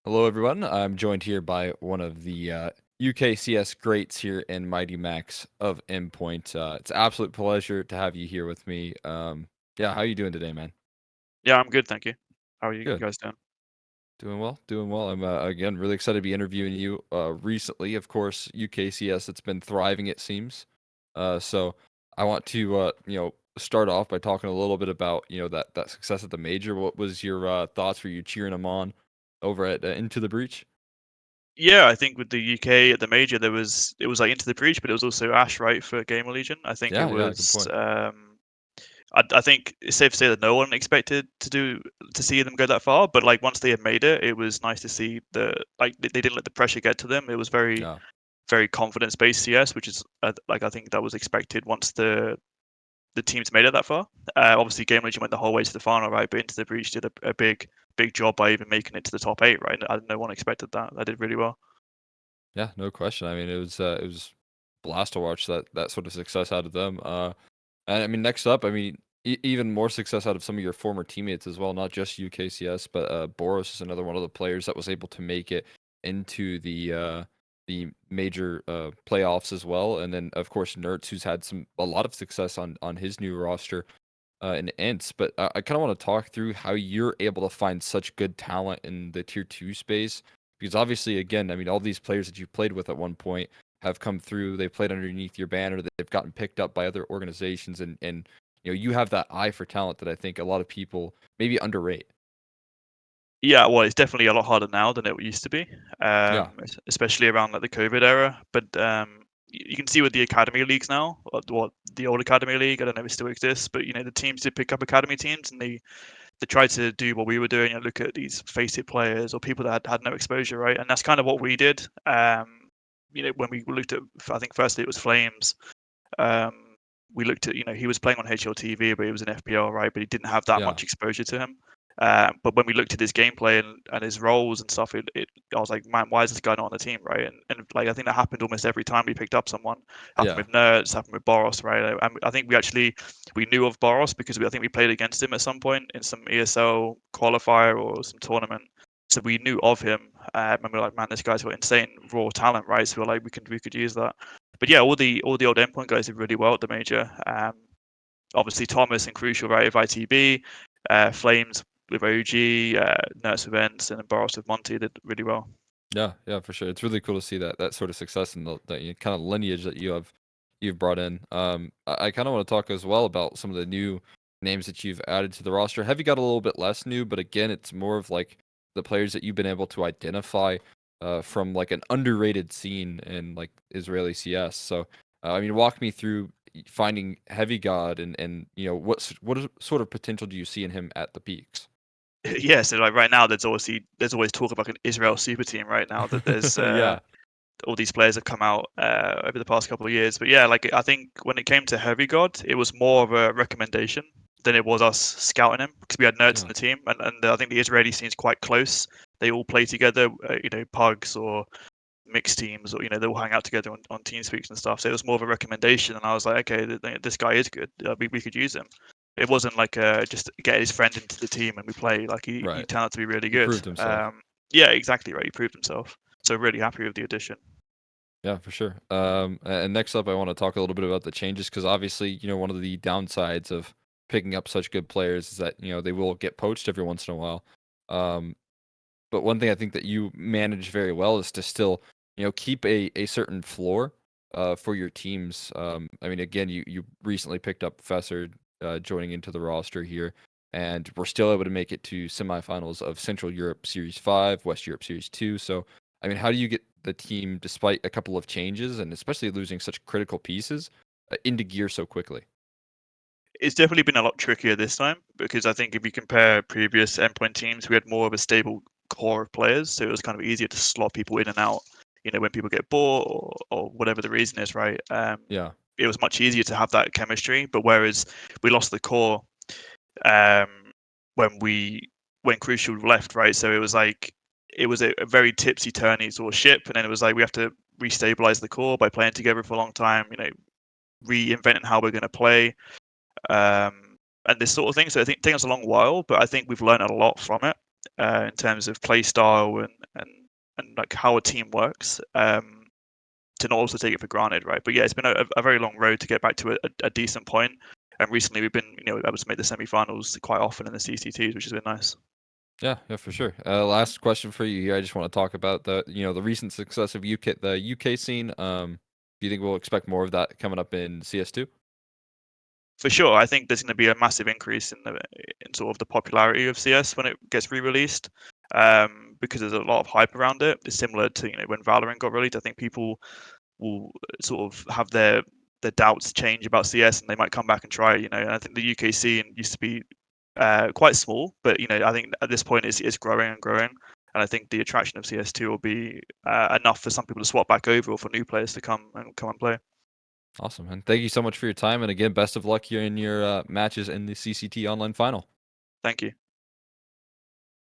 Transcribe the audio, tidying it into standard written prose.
Hello, everyone. I'm joined here by one of the UKCS greats here in MiGHTYMAX of Endpoint. It's an absolute pleasure to have you here with me. Yeah, how you doing today, man? Yeah, I'm good, thank you. How are you Good. guys doing? Doing well, doing well. I'm again really excited to be interviewing you. Recently, of course, UKCS it's been thriving, it seems. So I want to start off by talking a little bit about that success at the major. What was your thoughts? Were you cheering them on over at Into the Breach? Yeah, I think with the UK at the major, it was like Into the Breach, but it was also Ash, right, for Gamer Legion. I think it Yeah, yeah, good was. point. I think it's safe to say that no one expected to see them go that far, but like once they had made it, it was nice to see they didn't let the pressure get to them. It was very Yeah. very confidence based CS, which is I think that was expected once the teams made it that far. Obviously, Game Legion went the whole way to the final, right? But Into the Breach did a big job by even making it to the top eight, right? No one expected that. They did really well. Yeah, no question. I mean, it was blast to watch that sort of success out of them. And I mean, next up, I mean, even more success out of some of your former teammates as well, not just UKCS, but Boros is another one of the players that was able to make it into the major playoffs as well. And then of course Nertz, who's had a lot of success on his new roster in Ints. But I kind of want to talk through how you're able to find such good talent in the tier two space. Because obviously, again, I mean, all these players that you played with at one point have come through. They've played underneath your banner. They've gotten picked up by other organizations, and you have that eye for talent that I think a lot of people maybe underrate. Yeah, well, it's definitely a lot harder now than it used to be, Yeah, especially around like the COVID era. But you can see with the academy leagues now, what the old academy league. I don't know if it still exists, but the teams did pick up academy teams, and they tried to do what we were doing and look at these face it players or people that had no exposure, right? And that's kind of what we did. When we looked at, I think firstly it was Flames. Um, we looked at, he was playing on HLTV, but he was an FPL, right? But he didn't have that yeah, much exposure to him. But when we looked at his gameplay and his roles and stuff, I was like, man, why is this guy not on the team, right? And like I think that happened almost every time we picked up someone. Happened yeah, with Nerds, happened with Boros, right? And I think we knew of Boros because I think we played against him at some point in some ESL qualifier or some tournament. So we knew of him, and we were like, man, this guy's got insane raw talent, right? So we're like, we could use that. But yeah, all the old endpoint guys did really well at the major. Obviously Thomas and Crucial, right, with ITB, Flames with OG, Nurse events, and then Boros with Monty did really well. yeah, yeah, for sure. It's really cool to see that sort of success and that kind of lineage that you've brought in. I kind of want to talk as well about some of the new names that you've added to the roster. Heavy got a little bit less new, but again, it's more of like the players that you've been able to identify from like an underrated scene in like Israeli CS. So, I mean, walk me through finding Heavy God and sort of potential do you see in him at the peaks? Yeah, so like right now, there's always talk about an Israel super team right now that there's Yeah, all these players have come out over the past couple of years. But yeah, like I think when it came to Heavy God, it was more of a recommendation than it was us scouting him because we had nerds in yeah, the team, and I think the Israeli scene's quite close. They all play together, pugs or mixed teams, or they all hang out together on team speaks and stuff. So it was more of a recommendation, and I was like, okay, this guy is good. We could use him. It wasn't like just get his friend into the team and we play. Like he right. turned out to be really He good. proved himself. Yeah, exactly right. He proved himself. So really happy with the addition. Yeah, for sure. And next up, I want to talk a little bit about the changes because obviously, one of the downsides of picking up such good players is that they will get poached every once in a while. Um, but one thing I think that you manage very well is to still, keep a certain floor for your teams. I mean, again, you recently picked up Professor joining into the roster here, and we're still able to make it to semifinals of Central Europe Series 5, West Europe Series 2. So, I mean, how do you get the team, despite a couple of changes and especially losing such critical pieces, into gear so quickly? It's definitely been a lot trickier this time because I think if you compare previous endpoint teams, we had more of a stable core of players, so it was kind of easier to slot people in and out. When people get bored or whatever the reason is, right? Yeah, It was much easier to have that chemistry. But whereas we lost the core um, when when Crucial left, right? So it was like it was a very tipsy turny sort of ship, and then it was like we have to restabilize the core by playing together for a long time. Reinventing how we're going to play, and this sort of thing. So I think it takes us a long while, but I think we've learned a lot from it in terms of play style like how a team works. To not also take it for granted, right? But yeah, it's been a very long road to get back to a decent point. And recently, we've been able to make the semi-finals quite often in the CCTs, which has been nice. Yeah, yeah, for sure. Last question for you here. I just want to talk about the recent success of the UK scene. Do you think we'll expect more of that coming up in CS2? For sure, I think there's going to be a massive increase in sort of the popularity of CS when it gets re-released, because there's a lot of hype around it. It's similar to when Valorant got released. I think people will sort of have their doubts change about CS, and they might come back and try it. And I think the UK scene used to be quite small, but I think at this point it's growing and growing. And I think the attraction of CS2 will be enough for some people to swap back over, or for new players to come and play. Awesome, man. Thank you so much for your time, and again, best of luck here in your matches in the CCT online final. Thank you.